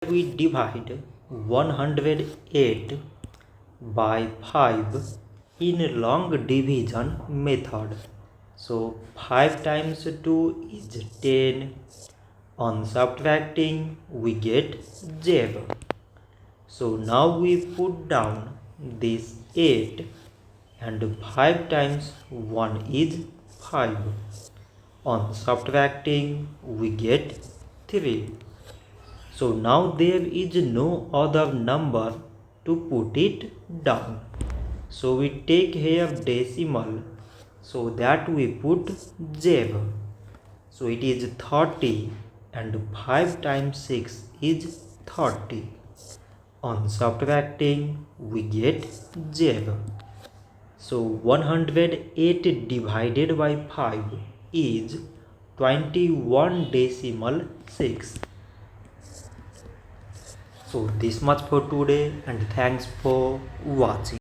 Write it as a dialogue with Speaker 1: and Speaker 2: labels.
Speaker 1: We divide 108 by 5 in long division method. So 5 times 2 is 10. On subtracting we get 0. So now we put down this 8 and 5 times 1 is 5. On subtracting we get 3. So now there is no other number to put it down. So we take here decimal, so that we put 0. So it is 30 and 5 times 6 is 30. On subtracting we get 0. So 108 divided by 5 is 21.6. So this much for today and thanks for watching.